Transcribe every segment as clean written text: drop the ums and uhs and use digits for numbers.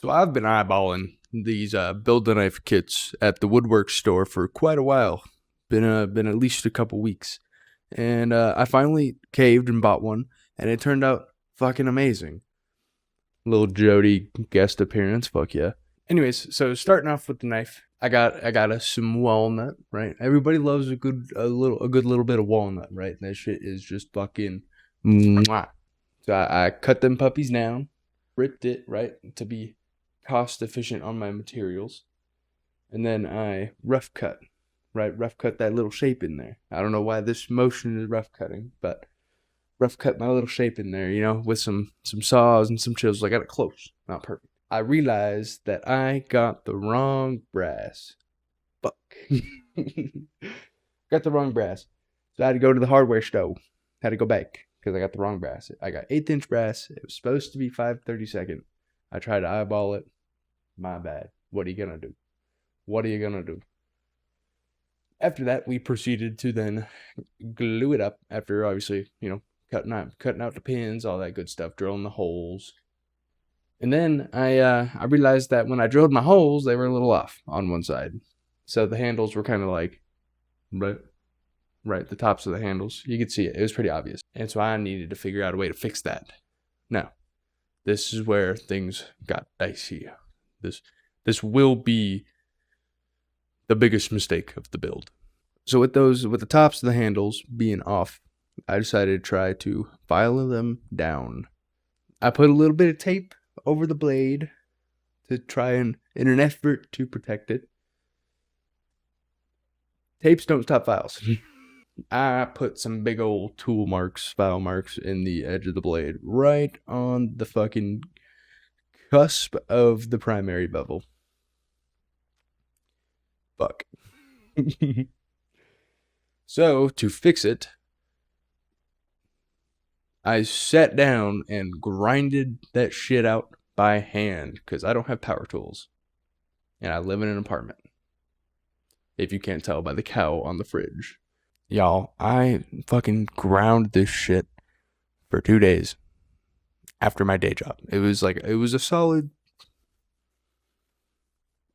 So I've been eyeballing these Build-A-Knife kits at the woodwork store for quite a while. Been at least a couple weeks. And I finally caved and bought one, and it turned out fucking amazing. Little Jody guest appearance, fuck yeah. Anyways, so starting off with the knife, I got some walnut, right? Everybody loves a good little bit of walnut, right? That shit is just fucking mwah. So I cut them puppies down, ripped it, right, to be cost efficient on my materials. And then I rough cut, right? Rough cut that little shape in there. I don't know why this motion is rough cutting, but rough cut my little shape in there, with some saws and some chisels. I got it close, not perfect. I realized that I got the wrong brass. Fuck. Got the wrong brass. So I had to go to the hardware store. Had to go back because I got the wrong brass. I got 1/8" brass. It was supposed to be 5/32. I tried to eyeball it. My bad. What are you gonna do? What are you gonna do? After that, we proceeded to then glue it up. After obviously, cutting out the pins, all that good stuff, drilling the holes. And then I realized that when I drilled my holes, they were a little off on one side. So the handles were kind of like right, the tops of the handles. You could see it. It was pretty obvious. And so I needed to figure out a way to fix that. Now, this is where things got dicey. This will be the biggest mistake of the build. So with the tops of the handles being off, I decided to try to file them down. I put a little bit of tape over the blade to try and in an effort to protect it. Tapes don't stop files. I put some big old file marks in the edge of the blade, right on the fucking cusp of the primary bevel. Fuck. So, to fix it, I sat down and grinded that shit out by hand because I don't have power tools. And I live in an apartment. If you can't tell by the cow on the fridge. Y'all, I fucking ground this shit for 2 days after my day job. It was a solid,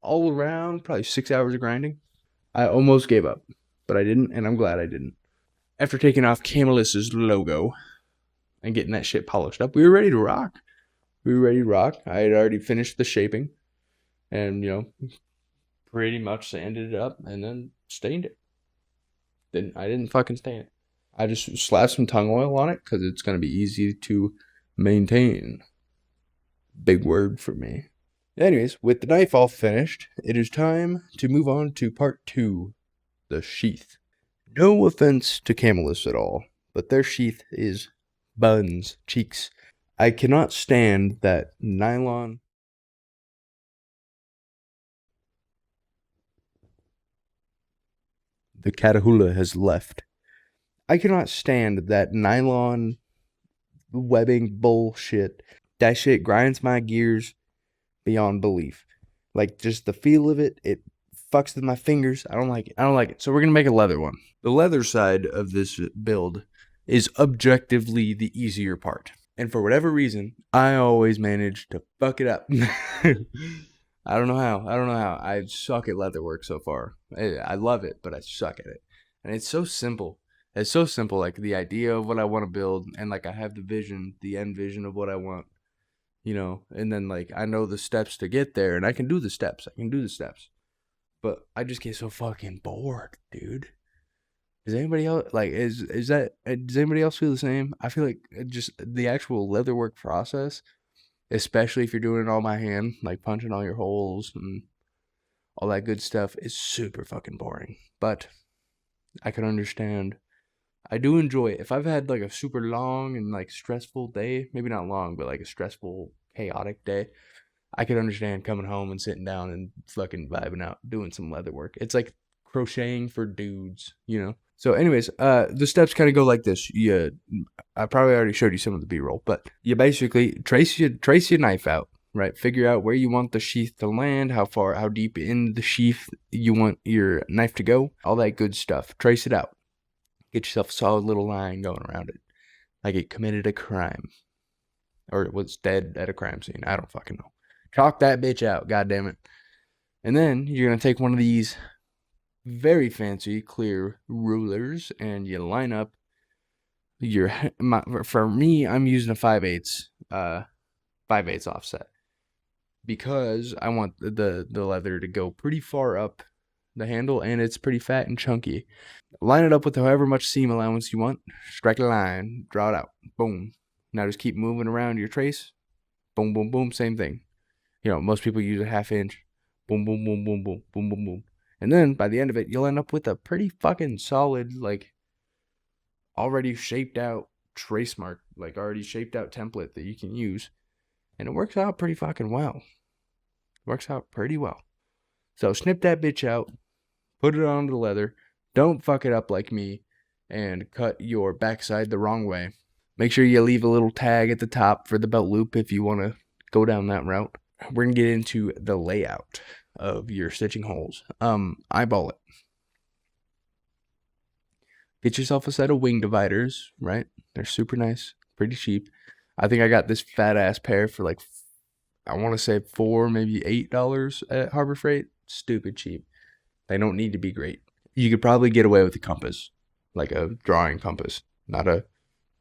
all around, probably 6 hours of grinding. I almost gave up, but I didn't, and I'm glad I didn't. After taking off Camalis's logo and getting that shit polished up, we were ready to rock. I had already finished the shaping and, pretty much sanded it up and then stained it. I didn't fucking stain it. I just slapped some tung oil on it because it's going to be easy to maintain. Big word for me. Anyways, with the knife all finished, it is time to move on to part 2, the sheath. No offense to Camalis at all, but their sheath is buns, cheeks. I cannot stand that nylon. The Catahoula has left. I cannot stand that nylon webbing bullshit. That shit grinds my gears beyond belief. Like, just the feel of it, it fucks with my fingers. I don't like it. So we're going to make a leather one. The leather side of this build is objectively the easier part. And for whatever reason, I always manage to fuck it up. I don't know how. I suck at leatherwork so far. I love it, but I suck at it. And it's so simple. It's so simple, like the idea of what I want to build, and like I have the end vision of what I want, and then like I know the steps to get there, and I can do the steps. But I just get so fucking bored, dude. Does anybody else does anybody else feel the same? I feel like just the actual leatherwork process, especially if you're doing it all by hand, like punching all your holes and all that good stuff, is super fucking boring. But I can understand. I do enjoy it. If I've had like a super long and like stressful day, maybe not long, but like a stressful, chaotic day, I could understand coming home and sitting down and fucking vibing out, doing some leather work. It's like crocheting for dudes, So anyways, the steps kind of go like this. I probably already showed you some of the B-roll, but you basically trace your knife out, right? Figure out where you want the sheath to land, how deep in the sheath you want your knife to go, all that good stuff. Trace it out. Get yourself a solid little line going around it, like it committed a crime, or it was dead at a crime scene. I don't fucking know. Chalk that bitch out, god damn it. And then you're gonna take one of these very fancy clear rulers and you line up for me, I'm using a 5/8 5/8 offset because I want the leather to go pretty far up the handle and it's pretty fat and chunky. Line it up with however much seam allowance you want. Strike a line, draw it out. Boom. Now just keep moving around your trace. Boom, boom, boom. Same thing. You know, most people use a 1/2 inch. Boom, boom, boom, boom, boom, boom, boom, boom. And then by the end of it, you'll end up with a pretty fucking solid, like, already shaped out trace mark, like already shaped out template that you can use. And it works out pretty fucking well. Works out pretty well. So snip that bitch out, put it on the leather. Don't fuck it up like me and cut your backside the wrong way. Make sure you leave a little tag at the top for the belt loop if you want to go down that route. We're going to get into the layout of your stitching holes. Eyeball it. Get yourself a set of wing dividers, right? They're super nice, pretty cheap. I think I got this fat ass pair for like, I want to say $4, maybe $8 at Harbor Freight. Stupid cheap. They don't need to be great. You could probably get away with a compass, like a drawing compass, not a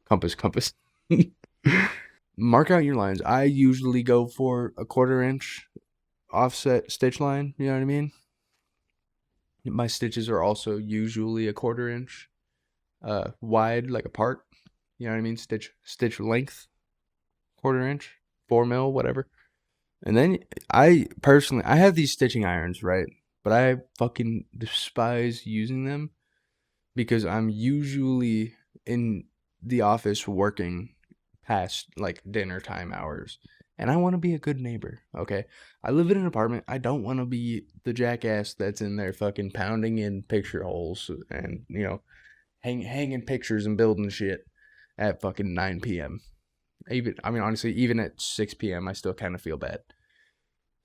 compass. Mark out your lines. I usually go for a 1/4 inch offset stitch line. You know what I mean? My stitches are also usually a 1/4 inch wide, like apart. You know what I mean? Stitch length, 1/4 inch, 4 mil, whatever. And then I have these stitching irons, right? But I fucking despise using them because I'm usually in the office working past like dinner time hours. And I want to be a good neighbor, okay? I live in an apartment. I don't want to be the jackass that's in there fucking pounding in picture holes and, you know, hanging pictures and building shit at fucking 9 p.m. Honestly, even at 6 p.m., I still kind of feel bad.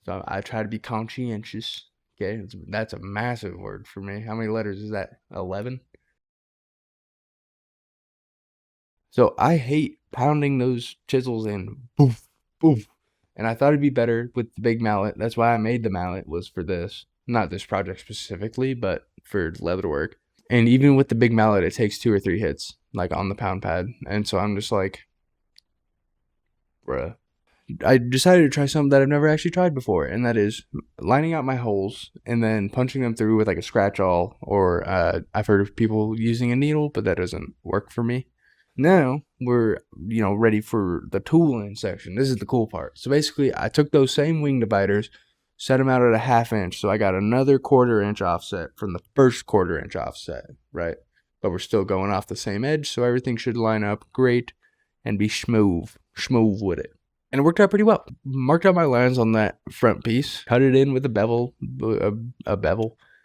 So I try to be conscientious. Okay, that's a massive word for me. How many letters is that? 11? So I hate pounding those chisels in. Boof, boof. And I thought it'd be better with the big mallet. That's why I made the mallet, was for this. Not this project specifically, but for leather work. And even with the big mallet, it takes 2 or 3 hits, like on the pound pad. And so I'm just like, bruh. I decided to try something that I've never actually tried before, and that is lining out my holes and then punching them through with like a scratch awl, or I've heard of people using a needle, but that doesn't work for me. Now we're, ready for the tooling section. This is the cool part. So basically, I took those same wing dividers, set them out at a 1/2 inch, so I got another 1/4 inch offset from the first 1/4 inch offset, right? But we're still going off the same edge, so everything should line up great and be smooth with it. And it worked out pretty well. Marked out my lines on that front piece, cut it in with a bevel,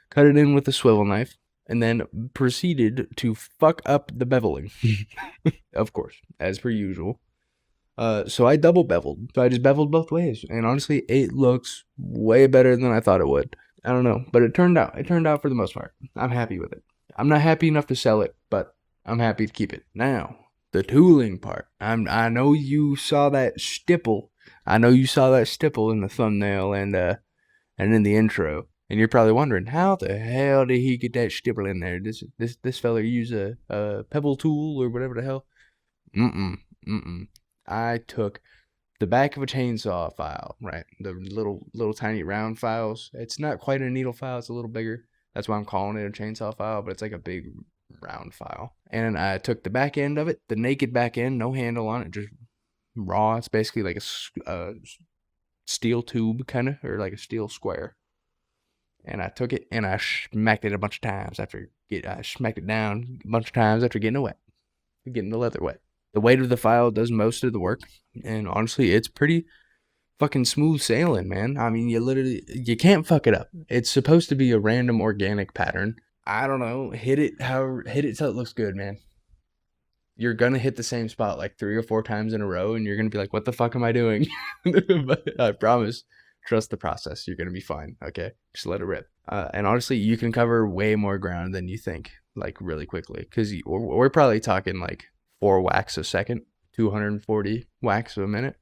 cut it in with a swivel knife, and then proceeded to fuck up the beveling. Of course, as per usual. So I double beveled. So I just beveled both ways. And honestly, it looks way better than I thought it would. I don't know, but it turned out. It turned out for the most part. I'm happy with it. I'm not happy enough to sell it, but I'm happy to keep it. Now, the tooling part. I know you saw that stipple. I know you saw that stipple in the thumbnail and in the intro. And you're probably wondering, how the hell did he get that stipple in there? This fella use a pebble tool or whatever the hell? I took the back of a chainsaw file, right? The little tiny round files. It's not quite a needle file. It's a little bigger. That's why I'm calling it a chainsaw file, but it's like a big round file. And I took the back end of it, the naked back end, no handle on it, just raw. It's basically like a steel tube kind of, or like a steel square. And I took it and I smacked it a bunch of times I smacked it down a bunch of times after getting the leather wet. The weight of the file does most of the work, and honestly, it's pretty fucking smooth sailing, man. I mean, you can't fuck it up. It's supposed to be a random organic pattern. I don't know, hit it till it looks good, man. You're gonna hit the same spot like 3 or 4 times in a row, and you're gonna be like, what the fuck am I doing? But I promise, trust the process. You're gonna be fine, okay? Just let it rip. And honestly, you can cover way more ground than you think, like really quickly, because we're probably talking like 4 whacks a second, 240 whacks a minute.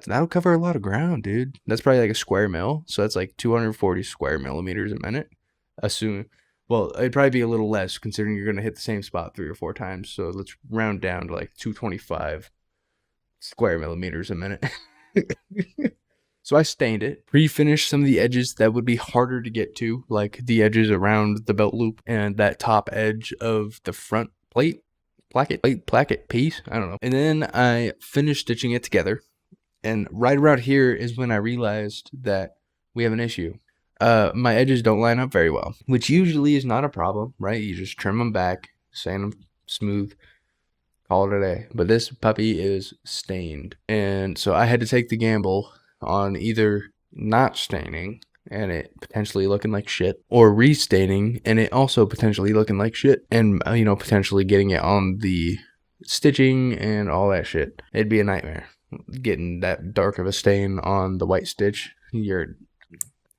That'll cover a lot of ground, dude. That's probably like a square mil. So that's like 240 square millimeters a minute. Assume, well, it'd probably be a little less considering you're gonna hit the same spot 3 or 4 times. So let's round down to like 225 square millimeters a minute. So I stained it, pre-finished some of the edges that would be harder to get to, like the edges around the belt loop and that top edge of the front placket piece. I don't know. And then I finished stitching it together. And right around here is when I realized that we have an issue. My edges don't line up very well, which usually is not a problem, right? You just trim them back, sand them smooth, call it a day. But this puppy is stained. And so I had to take the gamble on either not staining and it potentially looking like shit, or restaining and it also potentially looking like shit, and potentially getting it on the stitching and all that shit. It'd be a nightmare getting that dark of a stain on the white stitch.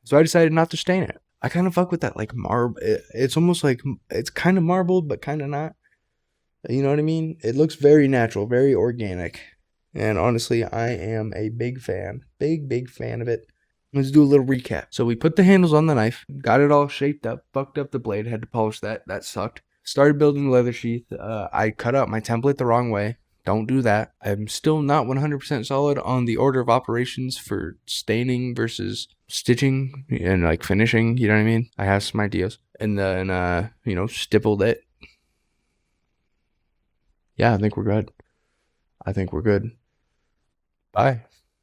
So I decided not to stain it. I kind of fuck with that like marble. It's almost like it's kind of marbled but kind of not. You know what I mean? It looks very natural, very organic. And honestly, I am a big fan. Big fan of it. Let's do a little recap. So we put the handles on the knife, got it all shaped up, fucked up the blade, had to polish that. That sucked. Started building the leather sheath. I cut out my template the wrong way. Don't do that. I'm still not 100% solid on the order of operations for staining versus stitching and like finishing. You know what I mean? I have some ideas. And then, stippled it. Yeah, I think we're good. Bye.